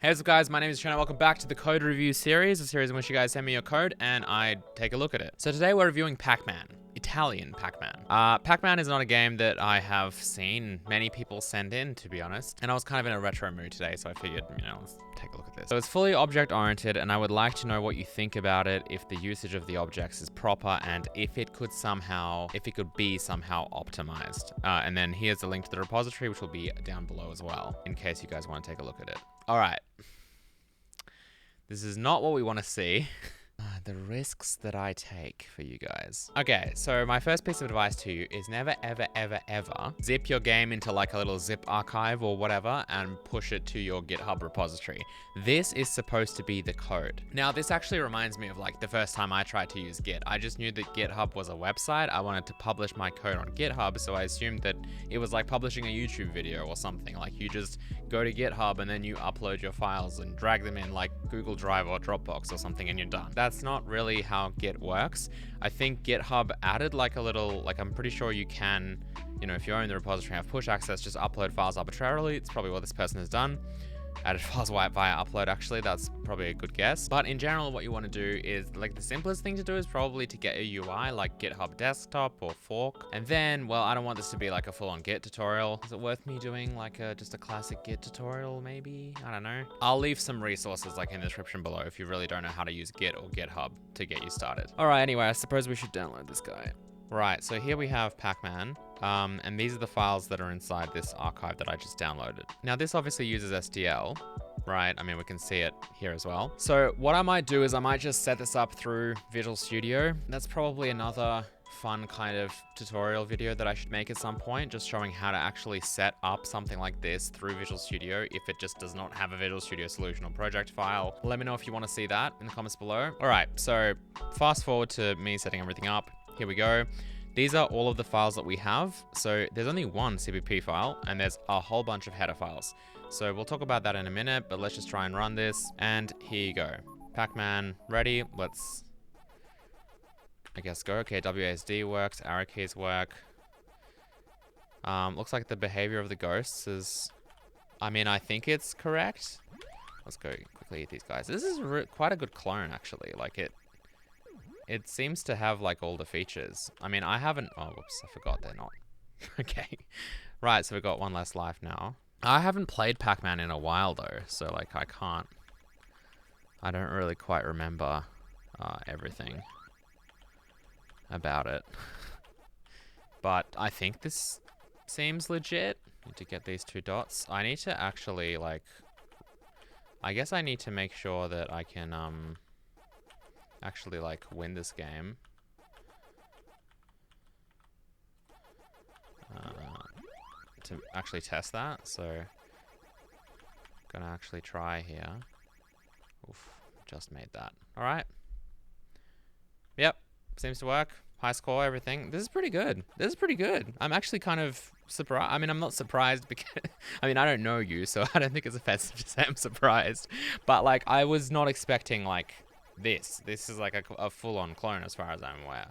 Hey, what's up guys, my name is Cherno. Welcome back to the code review series, a series in which you guys send me your code and I take a look at it. So today we're reviewing Pac-Man, Italian Pac-Man. Pac-Man is not a game that I have seen many people send in, to be honest. And I was kind of in a retro mood today, so I figured, let's take a look at this. So it's fully object oriented and I would like to know what you think about it, if the usage of the objects is proper and if it could be somehow optimized. And then here's the link to the repository, which will be down below as well, in case you guys want to take a look at it. All right. This is not what we want to see. The risks that I take for you guys. Okay, so my first piece of advice to you is never, ever, ever, ever zip your game into like a little zip archive or whatever and push it to your GitHub repository. This is supposed to be the code. Now, this actually reminds me of like the first time I tried to use Git. I just knew that GitHub was a website. I wanted to publish my code on GitHub, so I assumed that it was like publishing a YouTube video or something. Like you just go to GitHub and then you upload your files and drag them in like Google Drive or Dropbox or something and you're done. That's not really how Git works. I think GitHub added like a little, like I'm pretty sure you can, if you own the repository and have push access, just upload files arbitrarily. It's probably what this person has done. Added files via upload, actually, that's probably a good guess. But in general, what you want to do is, like, the simplest thing to do is probably to get a UI like GitHub Desktop or Fork. And then, well, I don't want this to be like a full-on Git tutorial. Is it worth me doing like just a classic Git tutorial, maybe? I don't know. I'll leave some resources like in the description below if you really don't know how to use Git or GitHub to get you started. All right, anyway, I suppose we should download this guy. Right, so here we have Pac-Man, and these are the files that are inside this archive that I just downloaded. Now this obviously uses SDL, right? I mean, we can see it here as well. So what I might do is I might just set this up through Visual Studio. That's probably another fun kind of tutorial video that I should make at some point, just showing how to actually set up something like this through Visual Studio if it just does not have a Visual Studio solution or project file. Let me know if you want to see that in the comments below. All right, so fast forward to me setting everything up. Here we go. These are all of the files that we have. So there's only one CPP file and there's a whole bunch of header files. So we'll talk about that in a minute, but let's just try and run this. And here you go. Pac-Man ready. Let's, I guess, go. Okay, WASD works. Arrow keys work. Looks like the behavior of the ghosts is, I think it's correct. Let's go quickly eat these guys. This is quite a good clone, actually. Like it seems to have like all the features. I haven't, oh, whoops, I forgot they're not. Okay. Right, so we've got one less life now. I haven't played Pac-Man in a while though, so like I don't really quite remember everything about it. But I think this seems legit. Need to get these 2 dots. I need to actually I guess I need to make sure that I can, actually like win this game. To actually test that, so gonna actually try here. Oof, just made that. All right. Yep, seems to work. High score, everything. This is pretty good. This is pretty good. I'm actually kind of surprised. I'm not surprised because, I don't know you, so I don't think it's offensive to say I'm surprised. But like, I was not expecting like this. This is like a full-on clone as far as I'm aware.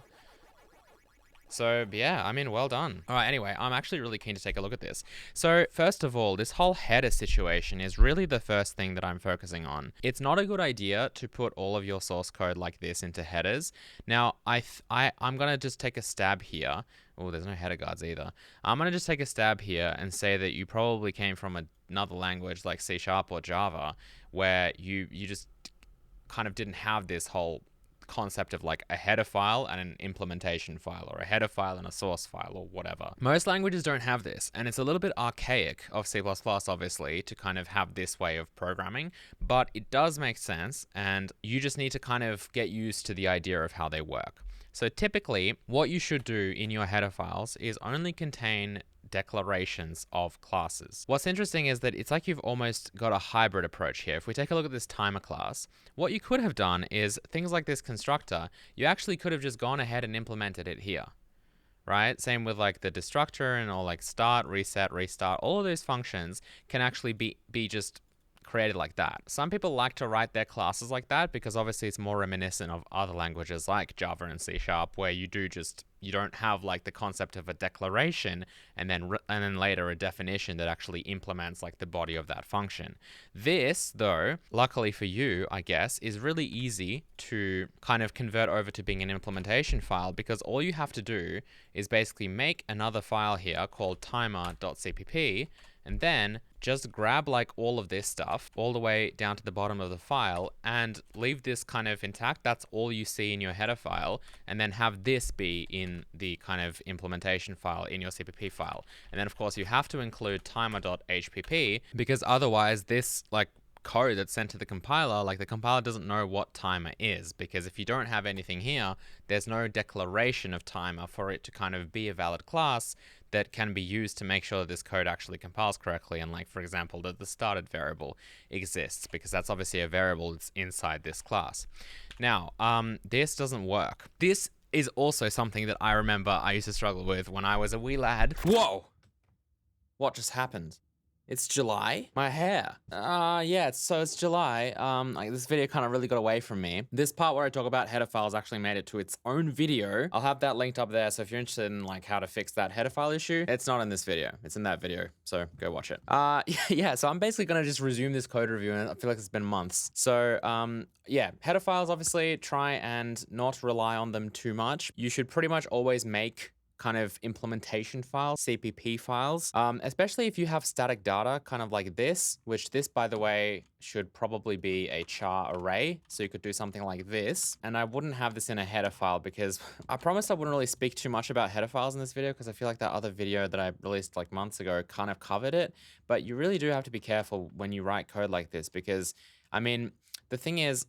So yeah, well done. All right, anyway, I'm actually really keen to take a look at this. So first of all, this whole header situation is really the first thing that I'm focusing on. It's not a good idea to put all of your source code like this into headers. Now, I'm gonna just take a stab here. Oh, there's no header guards either. I'm gonna just take a stab here and say that you probably came from another language like C# or Java, where you just kind of didn't have this whole concept of like a header file and an implementation file, or a header file and a source file, or whatever. Most languages don't have this, and it's a little bit archaic of C++, obviously, to kind of have this way of programming, but it does make sense, and you just need to kind of get used to the idea of how they work. So typically, what you should do in your header files is only contain declarations of classes. What's interesting is that it's like you've almost got a hybrid approach here. If we take a look at this timer class, what you could have done is things like this constructor, you actually could have just gone ahead and implemented it here, right? Same with like the destructor and all like start, reset, restart, all of those functions can actually be just created like that. Some people like to write their classes like that because obviously it's more reminiscent of other languages like Java and C#, where you don't have like the concept of a declaration and then later a definition that actually implements like the body of that function. This, though, luckily for you, I guess, is really easy to kind of convert over to being an implementation file, because all you have to do is basically make another file here called timer.cpp, and then just grab like all of this stuff all the way down to the bottom of the file and leave this kind of intact. That's all you see in your header file, and then have this be in the kind of implementation file in your CPP file. And then of course you have to include timer.hpp, because otherwise this like code that's sent to the compiler, like the compiler doesn't know what timer is, because if you don't have anything here, there's no declaration of timer for it to kind of be a valid class that can be used to make sure that this code actually compiles correctly. And like, for example, that the started variable exists, because that's obviously a variable that's inside this class. Now, this doesn't work. This is also something that I remember I used to struggle with when I was a wee lad. Whoa! What just happened? It's July? My hair. Yeah, it's July. Like this video kind of really got away from me. This part where I talk about header files actually made it to its own video. I'll have that linked up there, so if you're interested in like how to fix that header file issue, it's not in this video. It's in that video, so go watch it. Yeah, so I'm basically gonna just resume this code review, and I feel like it's been months. So, yeah, header files, obviously, try and not rely on them too much. You should pretty much always make kind of implementation files, CPP files, especially if you have static data kind of like this, which this, by the way, should probably be a char array. So you could do something like this, and I wouldn't have this in a header file because I promised I wouldn't really speak too much about header files in this video, because I feel like that other video that I released like months ago kind of covered it. But you really do have to be careful when you write code like this, because I mean, the thing is,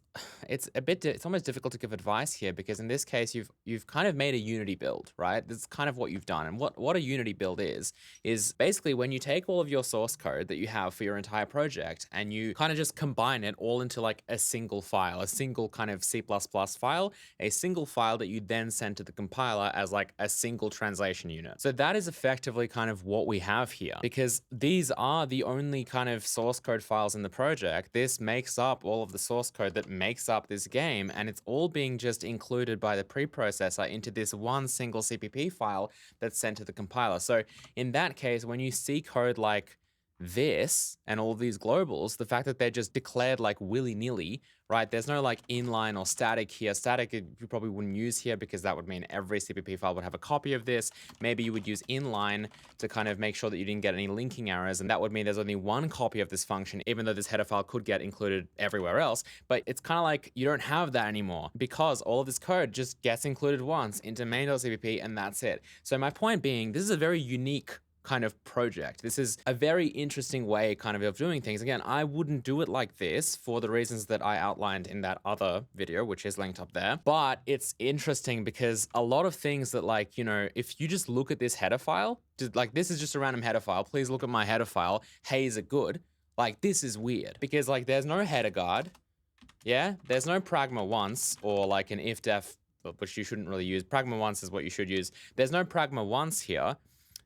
it's almost difficult to give advice here, because in this case, you've kind of made a Unity build, right? This is kind of what you've done. And what a Unity build is basically when you take all of your source code that you have for your entire project and you kind of just combine it all into like a single file, a single kind of C++ file, a single file that you then send to the compiler as like a single translation unit. So that is effectively kind of what we have here, because these are the only kind of source code files in the project. This makes up all of the source code that makes up this game, and it's all being just included by the preprocessor into this one single CPP file that's sent to the compiler. So in that case, when you see code like this and all these globals, the fact that they're just declared like willy-nilly, right? There's no like inline or static here. Static you probably wouldn't use here, because that would mean every CPP file would have a copy of this. Maybe you would use inline to kind of make sure that you didn't get any linking errors, and that would mean there's only one copy of this function, even though this header file could get included everywhere else. But it's kind of like you don't have that anymore, because all of this code just gets included once into main.cpp, and that's it. So my point being, this is a very unique kind of project. This is a very interesting way kind of doing things. Again, I wouldn't do it like this for the reasons that I outlined in that other video, which is linked up there. But it's interesting because a lot of things that, like, you know, if you just look at this header file, like this is just a random header file. Please look at my header file. Hey, is it good? Like, this is weird because like there's no header guard. Yeah, there's no pragma once or like an if-def, which you shouldn't really use. Pragma once is what you should use. There's no pragma once here.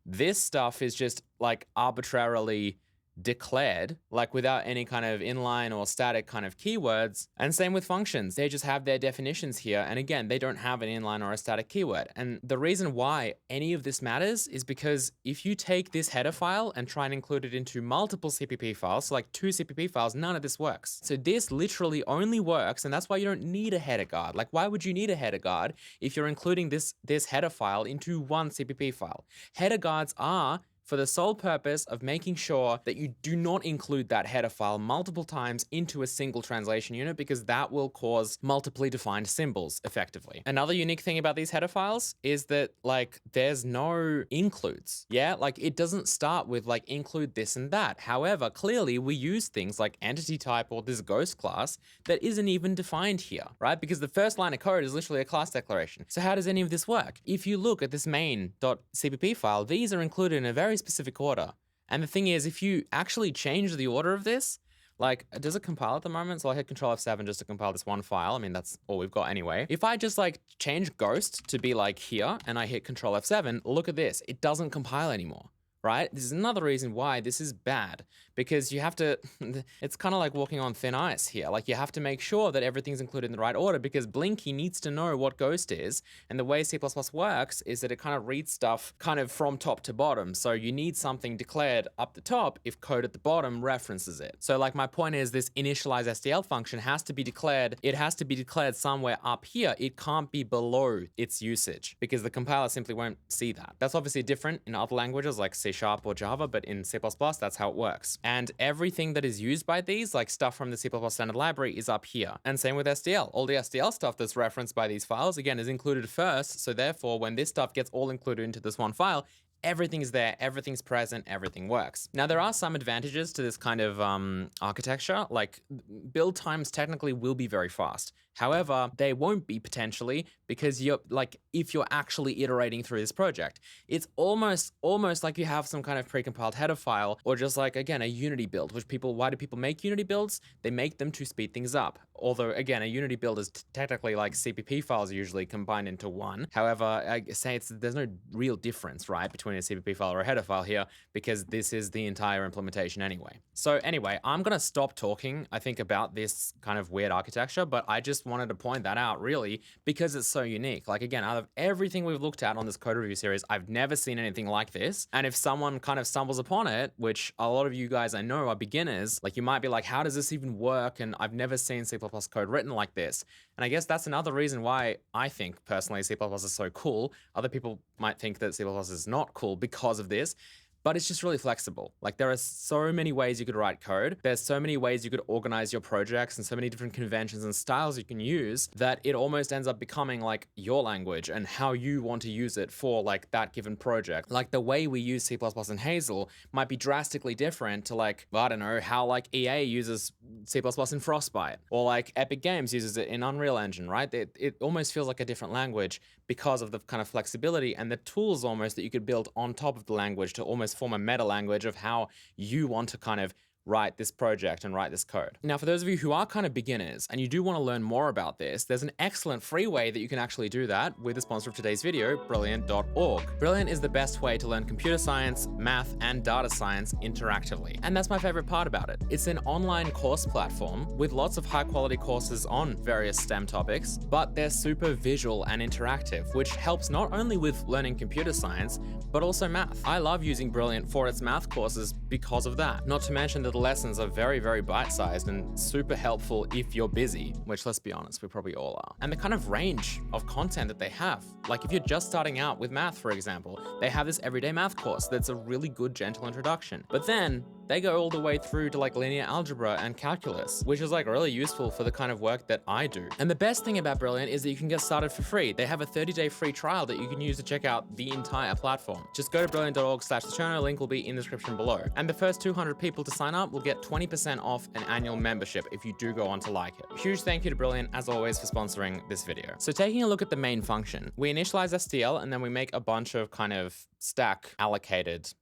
This stuff is just like arbitrarily declared, like without any kind of inline or static kind of keywords. And same with functions. They just have their definitions here. And again, they don't have an inline or a static keyword. And the reason why any of this matters is because if you take this header file and try and include it into multiple CPP files, so like 2 CPP files, none of this works. So this literally only works, and that's why you don't need a header guard. Like, why would you need a header guard if you're including this header file into one CPP file? Header guards are for the sole purpose of making sure that you do not include that header file multiple times into a single translation unit, because that will cause multiply defined symbols effectively. Another unique thing about these header files is that like there's no includes. Yeah, like it doesn't start with like include this and that. However, clearly we use things like entity type or this ghost class that isn't even defined here, right? Because the first line of code is literally a class declaration. So how does any of this work? If you look at this main.cpp file, these are included in a very specific order. And the thing is, if you actually change the order of this, like, does it compile at the moment? So I hit Control F7 just to compile this one file. I mean, that's all we've got anyway. If I just like change ghost to be like here and I hit Control F7, look at this. It doesn't compile anymore, right? This is another reason why this is bad, because you have to, it's kind of like walking on thin ice here. Like you have to make sure that everything's included in the right order, because Blinky needs to know what Ghost is. And the way C++ works is that it kind of reads stuff kind of from top to bottom. So you need something declared up the top if code at the bottom references it. So like my point is, this initialize STL function has to be declared. It has to be declared somewhere up here. It can't be below its usage, because the compiler simply won't see that. That's obviously different in other languages like C# or Java, but in C++, that's how it works. And everything that is used by these, like stuff from the C++ standard library, is up here. And same with STL. All the STL stuff that's referenced by these files, again, is included first. So therefore, when this stuff gets all included into this one file, everything is there, everything's present, everything works. Now, there are some advantages to this kind of architecture, like build times technically will be very fast. However, they won't be potentially, because you're like, if you're actually iterating through this project, it's almost like you have some kind of precompiled header file, or just like, again, a Unity build, which why do people make Unity builds? They make them to speed things up. Although, again, a Unity build is technically like CPP files are usually combined into one. However, I say there's no real difference, right, between a CPP file or a header file here, because this is the entire implementation anyway. So anyway, I'm gonna stop talking, I think, about this kind of weird architecture, but I just wanted to point that out really because it's so unique. Like, again, out of everything we've looked at on this code review series, I've never seen anything like this. And if someone kind of stumbles upon it, which a lot of you guys I know are beginners, like you might be like, how does this even work? And I've never seen C++ code written like this. And I guess that's another reason why I think personally C++ is so cool. Other people might think that C++ is not cool because of this. But it's just really flexible. Like, there are so many ways you could write code. There's so many ways you could organize your projects and so many different conventions and styles you can use that it almost ends up becoming like your language and how you want to use it for like that given project. Like the way we use C++ in Hazel might be drastically different to like, I don't know, how like EA uses C++ in Frostbite, or like Epic Games uses it in Unreal Engine, right? It almost feels like a different language because of the kind of flexibility and the tools almost that you could build on top of the language to almost form a meta language of how you want to kind of write this project and write this code. Now, for those of you who are kind of beginners and you do want to learn more about this, there's an excellent free way that you can actually do that with the sponsor of today's video, Brilliant.org. Brilliant is the best way to learn computer science, math, and data science interactively. And that's my favorite part about it. It's an online course platform with lots of high quality courses on various STEM topics, but they're super visual and interactive, which helps not only with learning computer science, but also math. I love using Brilliant for its math courses because of that. Not to mention that the lessons are very, very bite-sized and super helpful if you're busy, which, let's be honest, we probably all are. And the kind of range of content that they have, like if you're just starting out with math, for example, they have this everyday math course that's a really good, gentle introduction. But then they go all the way through to like linear algebra and calculus, which is like really useful for the kind of work that I do. And the best thing about Brilliant is that you can get started for free. They have a 30-day free trial that you can use to check out the entire platform. Just go to brilliant.org/Cherno, link will be in the description below. And the first 200 people to sign up will get 20% off an annual membership if you do go on to like it. Huge thank you to Brilliant, as always, for sponsoring this video. So taking a look at the main function, we initialize STL and then we make a bunch of kind of stack allocated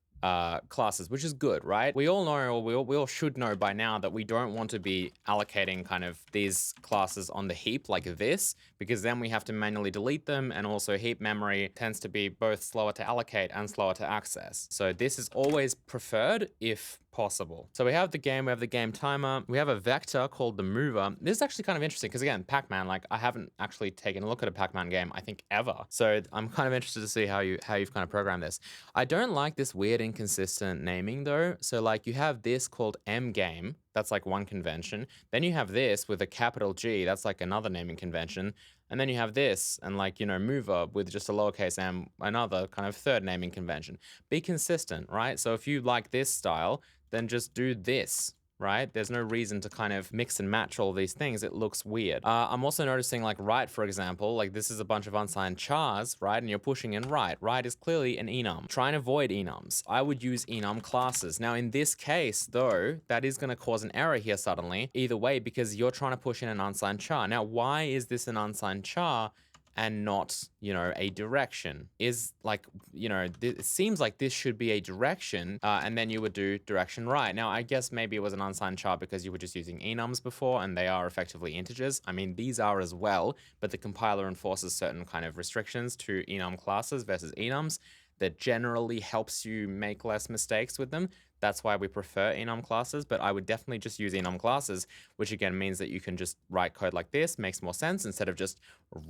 classes, which is good, right? We all know, or we all should know by now, that we don't want to be allocating kind of these classes on the heap like this, because then we have to manually delete them, and also heap memory tends to be both slower to allocate and slower to access. So this is always preferred if possible. So we have the game timer, we have a vector called the mover. This is actually kind of interesting because, again, Pac-Man, like I haven't actually taken a look at a Pac-Man game, I think, ever. So I'm kind of interested to see how you've kind of programmed this. I don't like this weird inconsistent naming though. So like you have this called M game, that's like one convention. Then you have this with a capital G, that's like another naming convention. And then you have this and like, you know, mover with just a lowercase m, another kind of third naming convention. Be consistent, right? So if you like this style, then just do this, right? There's no reason to kind of mix and match all these things. It looks weird. I'm also noticing like write, for example, like this is a bunch of unsigned chars, right? And you're pushing in write. Write is clearly an enum. Try and avoid enums. I would use enum classes. Now in this case though, that is gonna cause an error here suddenly, either way, because you're trying to push in an unsigned char. Now, why is this an unsigned char and not, you know, a direction? Is like, you know, it seems like this should be a direction, and then you would do direction right. Now, I guess maybe it was an unsigned char because you were just using enums before, and they are effectively integers. I mean, these are as well, but the compiler enforces certain kind of restrictions to enum classes versus enums. that generally helps you make less mistakes with them. That's why we prefer enum classes, but I would definitely just use enum classes, which again means that you can just write code like this, makes more sense instead of just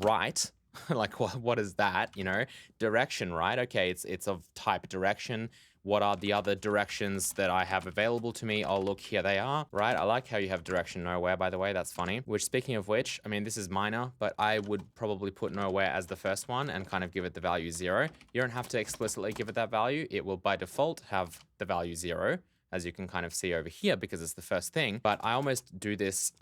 write. Like what is that? You know, direction, right? Okay, it's of type direction. What are the other directions that I have available to me? Oh, look, here they are, right? I like how you have direction nowhere, by the way, that's funny. Which, speaking of which, I mean, this is minor, but I would probably put nowhere as the first one and kind of give it the value 0. You don't have to explicitly give it that value. It will by default have the value 0, as you can kind of see over here because it's the first thing. But I almost do this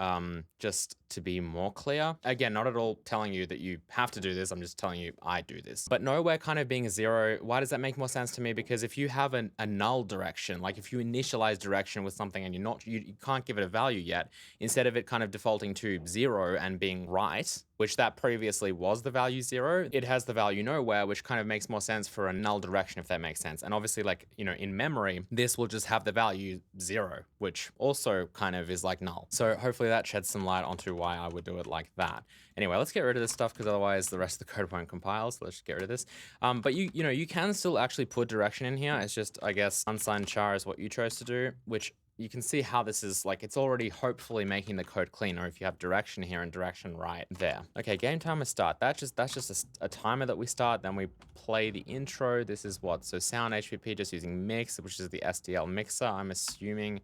just to be more clear. Again, not at all telling you that you have to do this. I'm just telling you I do this. But nowhere kind of being a 0, why does that make more sense to me? Because if you have a null direction, like if you initialize direction with something and you can't give it a value yet, instead of it kind of defaulting to 0 and being right, which that previously was the value 0, it has the value nowhere, which kind of makes more sense for a null direction, if that makes sense. And obviously, like, you know, in memory, this will just have the value 0, which also kind of is like null. So hopefully that sheds some light onto why I would do it like that. Anyway, let's get rid of this stuff because otherwise the rest of the code won't compile. So let's just get rid of this. But you know, you can still actually put direction in here. It's just, I guess, unsigned char is what you chose to do, which you can see how this is like, it's already hopefully making the code cleaner if you have direction here and direction right there. Okay, game timer start. That's just a timer that we start. Then we play the intro. This is what? So sound HPP just using mix, which is the SDL mixer, I'm assuming.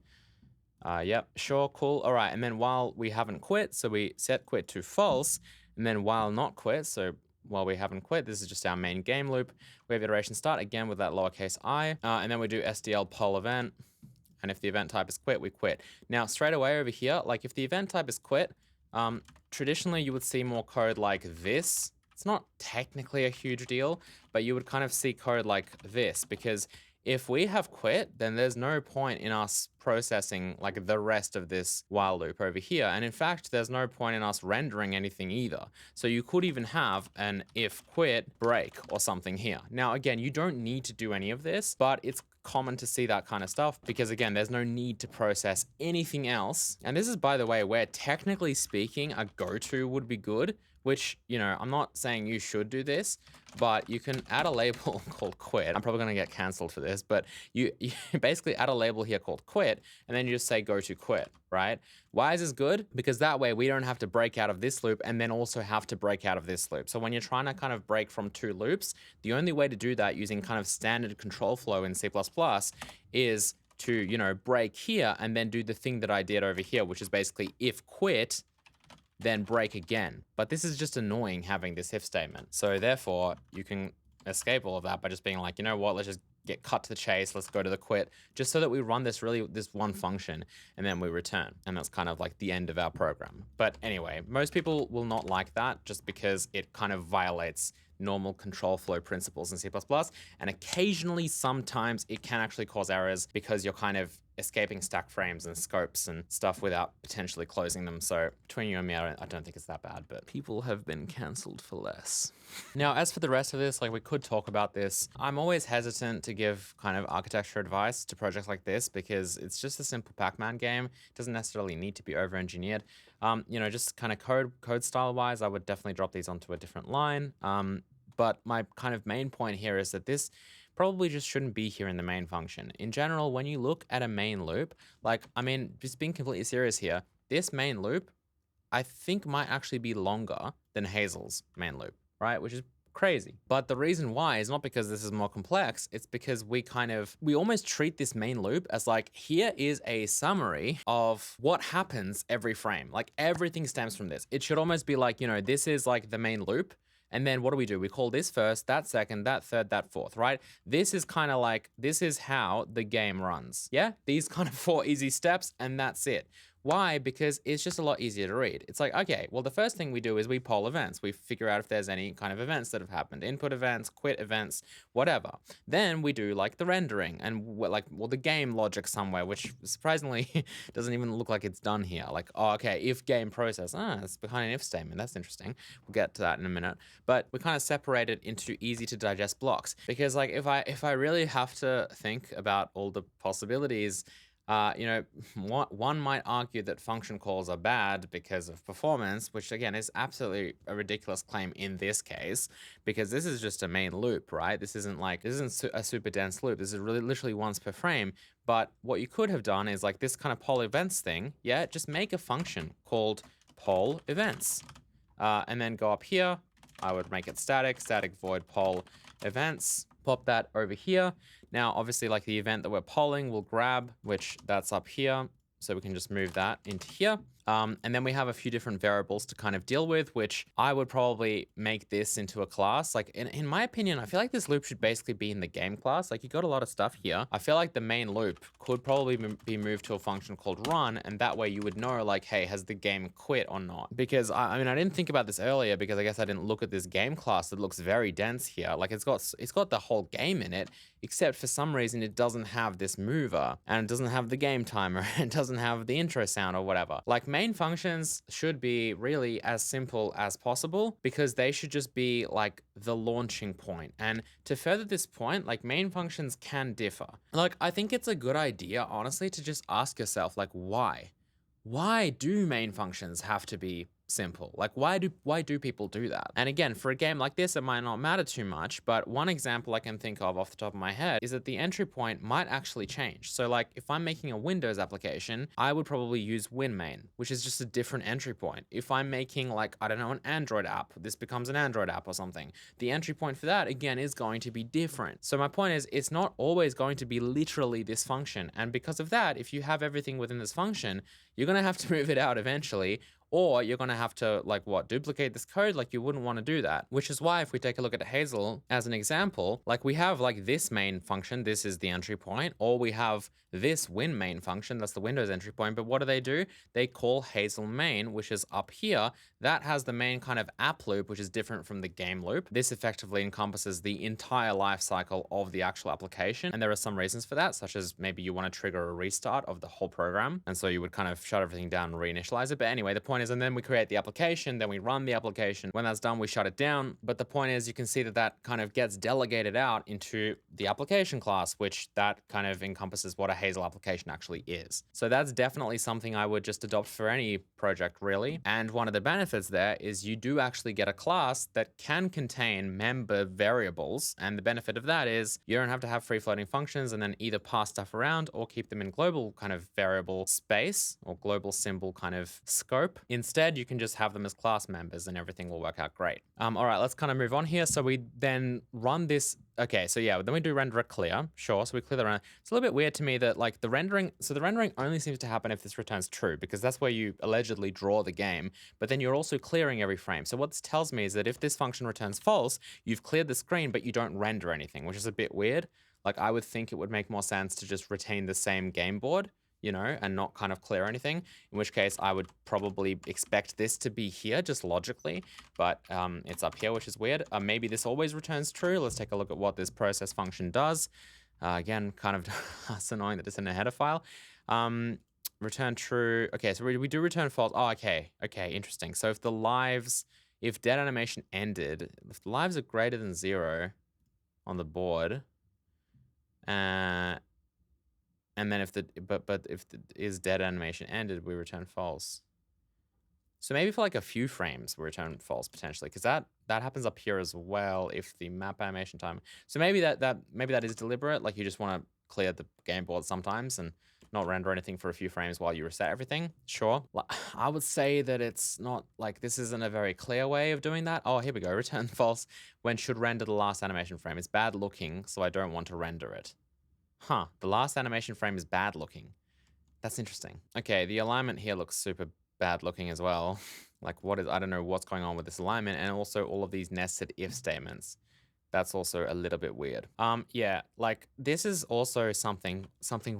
Yep, sure, cool. All right, and then while we haven't quit, so we set quit to false, and then while not quit, so while we haven't quit, this is just our main game loop. We have iteration start again with that lowercase I, and then we do SDL poll event. And if the event type is quit, we quit. Now, straight away over here, like if the event type is quit, traditionally you would see more code like this. It's not technically a huge deal, but you would kind of see code like this, because if we have quit, then there's no point in us processing like the rest of this while loop over here. And in fact, there's no point in us rendering anything either. So you could even have an if quit break or something here. Now, again, you don't need to do any of this, but it's common to see that kind of stuff because again, there's no need to process anything else. And this is, by the way, where technically speaking, a goto would be good, which, you know, I'm not saying you should do this, but you can add a label called quit. I'm probably going to get canceled for this, but you basically add a label here called quit, and then you just say go to quit, right? Why is this good? Because that way we don't have to break out of this loop and then also have to break out of this loop. So when you're trying to kind of break from two loops, the only way to do that using kind of standard control flow in C++ is to, you know, break here and then do the thing that I did over here, which is basically if quit, then break again. But this is just annoying having this if statement. So therefore, you can escape all of that by just being like, you know what, let's just get cut to the chase, let's go to the quit, just so that we run this one function and then we return. And that's kind of like the end of our program. But anyway, most people will not like that just because it kind of violates normal control flow principles in C++. And occasionally, sometimes it can actually cause errors because you're kind of escaping stack frames and scopes and stuff without potentially closing them. So between you and me, I don't think it's that bad, but people have been canceled for less. Now, as for the rest of this, like we could talk about this. I'm always hesitant to give kind of architecture advice to projects like this because it's just a simple Pac-Man game. It doesn't necessarily need to be over-engineered. You know, just kind of code style wise, I would definitely drop these onto a different line. But my kind of main point here is that this probably just shouldn't be here in the main function. In general, when you look at a main loop, like, I mean, just being completely serious here, this main loop, I think might actually be longer than Hazel's main loop, right? Which is crazy. But the reason why is not because this is more complex, it's because we almost treat this main loop as like, here is a summary of what happens every frame. Like everything stems from this. It should almost be like, you know, this is like the main loop. And then what do? We call this first, that second, that third, that fourth, right? This is kind of like, this is how the game runs. Yeah? These kind of 4 easy steps and that's it. Why? Because it's just a lot easier to read. It's like, okay, well, the first thing we do is we poll events. We figure out if there's any kind of events that have happened, input events, quit events, whatever. Then we do like the rendering and the game logic somewhere, which surprisingly doesn't even look like it's done here. Like, oh, okay, if game process, it's behind an if statement. That's interesting. We'll get to that in a minute. But we kind of separate it into easy to digest blocks because like if I really have to think about all the possibilities, You know, one might argue that function calls are bad because of performance, which again is absolutely a ridiculous claim in this case, because this is just a main loop, right? This isn't a super dense loop. This is really literally once per frame. But what you could have done is like this kind of poll events thing, yeah, just make a function called poll events, and then go up here. I would make it static void poll events. Pop that over here. Now, obviously, like the event that we're polling will grab, which that's up here. So we can just move that into here. And then we have a few different variables to kind of deal with, which I would probably make this into a class. Like in my opinion, I feel like this loop should basically be in the game class. Like you got a lot of stuff here. I feel like the main loop could probably be moved to a function called run. And that way you would know like, hey, has the game quit or not? Because I mean, I didn't think about this earlier because I guess I didn't look at this game class that looks very dense here. Like it's got the whole game in it, except for some reason it doesn't have this mover and it doesn't have the game timer and it doesn't have the intro sound or whatever. Like main functions should be really as simple as possible because they should just be like the launching point. And to further this point, like main functions can differ. Like I think it's a good idea, honestly, to just ask yourself like why? Why do main functions have to be simple? Like why do people do that? And again, for a game like this, it might not matter too much, but one example I can think of off the top of my head is that the entry point might actually change. So like if I'm making a Windows application, I would probably use WinMain, which is just a different entry point. If I'm making like, I don't know, an Android app, this becomes an Android app or something, the entry point for that again is going to be different. So my point is it's not always going to be literally this function. And because of that, if you have everything within this function, you're going to have to move it out eventually, or you're going to have to duplicate this code. Like you wouldn't want to do that, which is why if we take a look at Hazel as an example, like we have like this main function, this is the entry point, or we have this win main function, that's the Windows entry point. But what do? They call Hazel main, which is up here. That has the main kind of app loop, which is different from the game loop. This effectively encompasses the entire life cycle of the actual application. And there are some reasons for that, such as maybe you want to trigger a restart of the whole program. And so you would kind of shut everything down and reinitialize it. But anyway, the point is, and then we create the application, then we run the application. When that's done, we shut it down. But the point is, you can see that that kind of gets delegated out into the application class, which that kind of encompasses what a Hazel application actually is. So that's definitely something I would just adopt for any project, really. And one of the benefits there is you do actually get a class that can contain member variables. And the benefit of that is you don't have to have free floating functions and then either pass stuff around or keep them in global kind of variable space or global symbol kind of scope. Instead, you can just have them as class members and everything will work out great. All right, let's kind of move on here. So we then run this. Okay, so yeah, then we do render a clear. Sure, so we clear the render. It's a little bit weird to me that like the rendering only seems to happen if this returns true, because that's where you allegedly draw the game, but then you're also clearing every frame. So what this tells me is that if this function returns false, you've cleared the screen, but you don't render anything, which is a bit weird. Like I would think it would make more sense to just retain the same game board, you know, and not kind of clear anything, in which case I would probably expect this to be here just logically, but it's up here, which is weird. Maybe this always returns true. Let's take a look at what this process function does. Again, kind of it's annoying that it's in a header file. Return true. Okay, so we do return false. Oh, okay, interesting. So if dead animation ended, if the lives are greater than 0 on the board, and then if the is dead animation ended, we return false. So maybe for like a few frames we return false potentially, because that happens up here as well if the map animation time. So maybe that is deliberate. Like you just want to clear the game board sometimes and not render anything for a few frames while you reset everything. Sure. I would say that it's not like this isn't a very clear way of doing that. Oh, here we go. Return false when should render the last animation frame. It's bad looking, so I don't want to render it. Huh, the last animation frame is bad looking. That's interesting. Okay, the alignment here looks super bad looking as well. Like I don't know what's going on with this alignment, and also all of these nested if statements. That's also a little bit weird. Yeah, like this is also something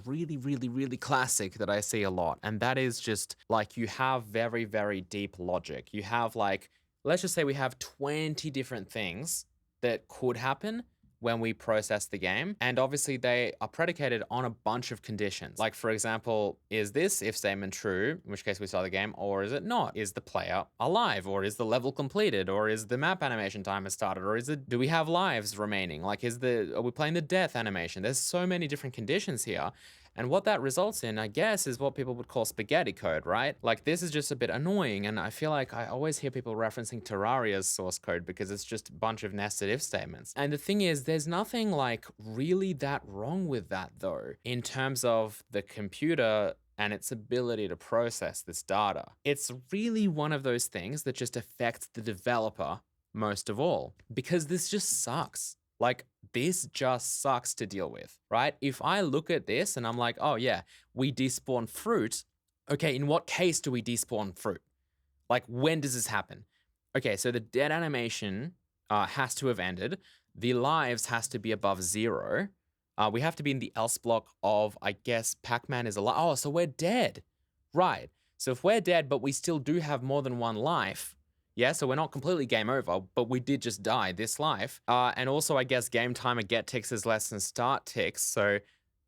really, really, really classic that I see a lot. And that is just like you have very, very deep logic. You have like, let's just say we have 20 different things that could happen when we process the game. And obviously they are predicated on a bunch of conditions. Like for example, is this if statement true, in which case we start the game, or is it not? Is the player alive, or is the level completed, or is the map animation timer started, or do we have lives remaining? Like are we playing the death animation? There's so many different conditions here. And what that results in, I guess, is what people would call spaghetti code, right? Like, this is just a bit annoying, and I feel like I always hear people referencing Terraria's source code because it's just a bunch of nested if statements. And the thing is, there's nothing like really that wrong with that though, in terms of the computer and its ability to process this data. It's really one of those things that just affects the developer most of all, because this just sucks. Like, this just sucks to deal with, right? If I look at this and I'm like, oh yeah, we despawn fruit. Okay, in what case do we despawn fruit? Like, when does this happen? Okay, so the dead animation has to have ended. The lives has to be above 0. We have to be in the else block of, I guess, Pac-Man is alive. Oh, so we're dead. Right. So if we're dead, but we still do have more than one life, yeah, so we're not completely game over, but we did just die this life. And also, I guess, game timer get ticks is less than start ticks. So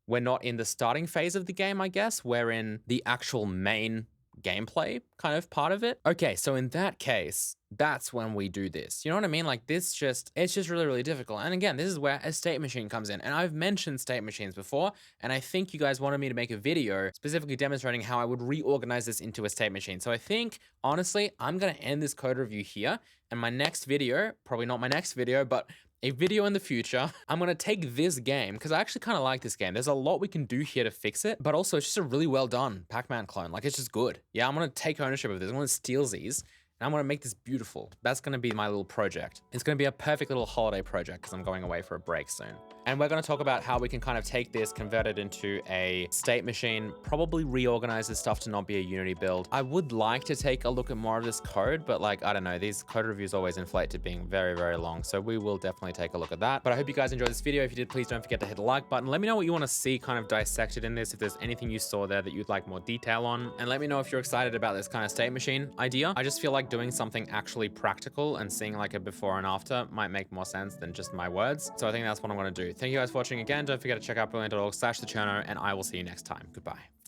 we're not in the starting phase of the game, I guess. We're in the actual main gameplay kind of part of it. Okay, so in that case, that's when we do this. You know what I mean? Like, it's just really, really difficult. And again, this is where a state machine comes in. And I've mentioned state machines before, and I think you guys wanted me to make a video specifically demonstrating how I would reorganize this into a state machine. So I think, honestly, I'm gonna end this code review here. And my next video, probably not my next video, but a video in the future, I'm gonna take this game, because I actually kind of like this game. There's a lot we can do here to fix it, but also it's just a really well done Pac-Man clone. Like, it's just good. Yeah, I'm gonna take ownership of this. I'm gonna steal these, and I'm gonna make this beautiful. That's gonna be my little project. It's gonna be a perfect little holiday project because I'm going away for a break soon. And we're gonna talk about how we can kind of take this, convert it into a state machine, probably reorganize this stuff to not be a Unity build. I would like to take a look at more of this code, but like, I don't know, these code reviews always inflate to being very, very long. So we will definitely take a look at that. But I hope you guys enjoyed this video. If you did, please don't forget to hit the like button. Let me know what you wanna see kind of dissected in this, if there's anything you saw there that you'd like more detail on. And let me know if you're excited about this kind of state machine idea. I just feel like doing something actually practical and seeing like a before and after might make more sense than just my words. So I think that's what I'm gonna do. Thank you guys for watching again. Don't forget to check out brilliant.org/thecherno, and I will see you next time. Goodbye.